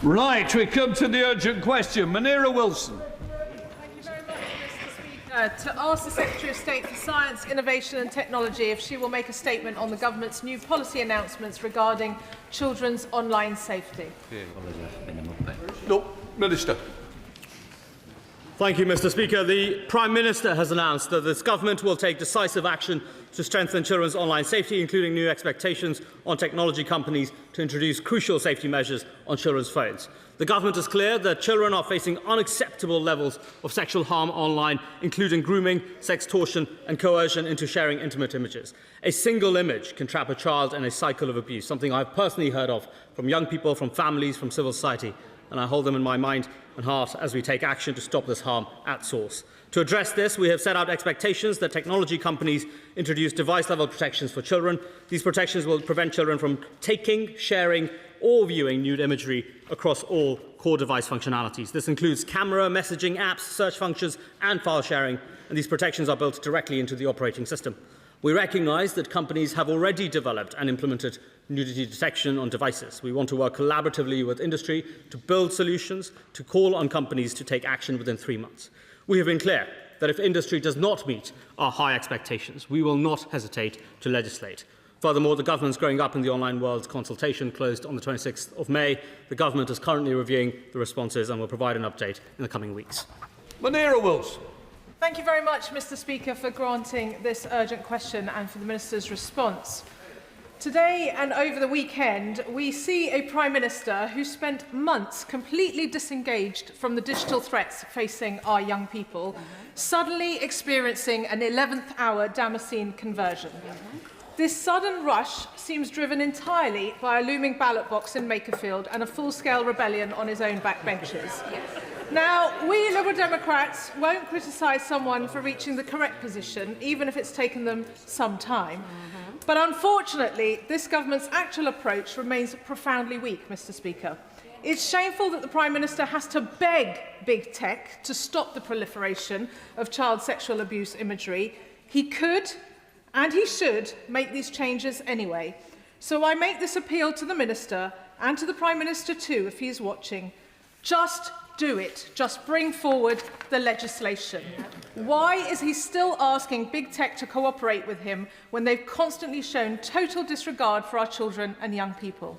Right, we come to the urgent question. Munira Wilson. Thank you very much, Mr. Speaker. To ask the Secretary of State for Science, Innovation and Technology if she will make a statement on the government's new policy announcements regarding children's online safety. No, Minister. Thank you, Mr. Speaker. The Prime Minister has announced that this government will take decisive action to strengthen children's online safety, including new expectations on technology companies to introduce crucial safety measures on children's phones. The government is clear that children are facing unacceptable levels of sexual harm online, including grooming, sextortion and coercion into sharing intimate images. A single image can trap a child in a cycle of abuse, something I've personally heard of from young people, from families, from civil society, and I hold them in my mind and heart as we take action to stop this harm at source. To address this, we have set out expectations that technology companies introduce device-level protections for children. These protections will prevent children from taking, sharing or viewing nude imagery across all core device functionalities. This includes camera, messaging apps, search functions and file sharing, and these protections are built directly into the operating system. We recognise that companies have already developed and implemented nudity detection on devices. We want to work collaboratively with industry to build solutions, to call on companies to take action within 3 months. We have been clear that if industry does not meet our high expectations, we will not hesitate to legislate. Furthermore, the government's Growing Up in the Online World consultation closed on the 26th of May. The government is currently reviewing the responses and will provide an update in the coming weeks. Munira Wilson. Thank you very much, Mr. Speaker, for granting this urgent question and for the Minister's response. Today and over the weekend, we see a Prime Minister who spent months completely disengaged from the digital threats facing our young people, suddenly experiencing an 11th hour Damascene conversion. This sudden rush seems driven entirely by a looming ballot box in Makerfield and a full-scale rebellion on his own backbenches. Now, we Liberal Democrats won't criticise someone for reaching the correct position, even if it's taken them some time. But unfortunately, this government's actual approach remains profoundly weak, Mr. Speaker. It's shameful that the Prime Minister has to beg big tech to stop the proliferation of child sexual abuse imagery. He could and he should make these changes anyway. So I make this appeal to the Minister and to the Prime Minister too, if he is watching. Just do it. Just bring forward the legislation. Why is he still asking big tech to cooperate with him when they've constantly shown total disregard for our children and young people?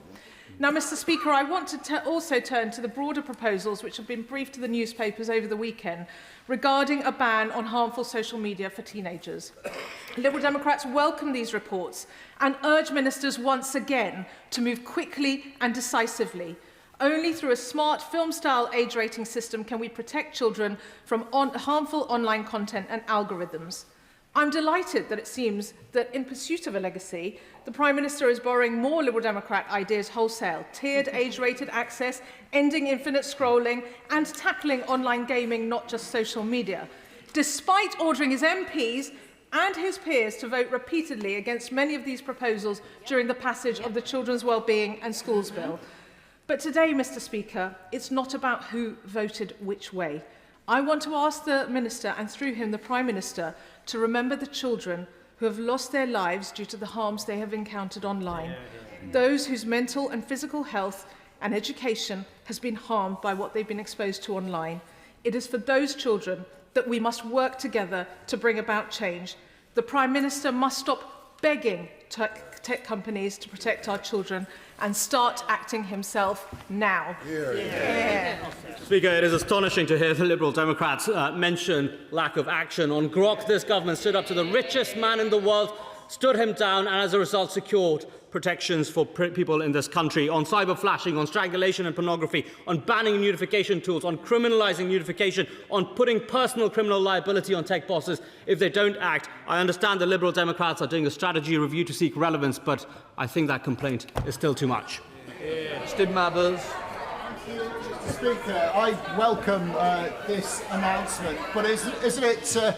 Now, Mr. Speaker, I want to also turn to the broader proposals which have been briefed to the newspapers over the weekend regarding a ban on harmful social media for teenagers. Liberal Democrats welcome these reports and urge ministers once again to move quickly and decisively. Only through a smart film-style age rating system can we protect children from harmful online content and algorithms. I'm delighted that it seems that in pursuit of a legacy, the Prime Minister is borrowing more Liberal Democrat ideas wholesale, tiered age-rated access, ending infinite scrolling and tackling online gaming, not just social media, despite ordering his MPs and his peers to vote repeatedly against many of these proposals during the passage of the Children's Wellbeing and Schools Bill. But today, Mr. Speaker, it's not about who voted which way. I want to ask the Minister, and through him the Prime Minister, to remember the children who have lost their lives due to the harms they have encountered online, those whose mental and physical health and education has been harmed by what they've been exposed to online. It is for those children that we must work together to bring about change. The Prime Minister must stop begging tech companies to protect our children and start acting himself now. Speaker, it is astonishing to hear the Liberal Democrats mention lack of action. On Grok, this government stood up to the richest man in the world, stood him down, and as a result secured protections for people in this country. On cyber flashing, on strangulation and pornography, on banning nudification tools, on criminalising nudification, on putting personal criminal liability on tech bosses if they don't act. I understand the Liberal Democrats are doing a strategy review to seek relevance, but I think that complaint is still too much. Mr. Mabbers. Mr. Speaker, I welcome this announcement, but isn't it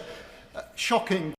shocking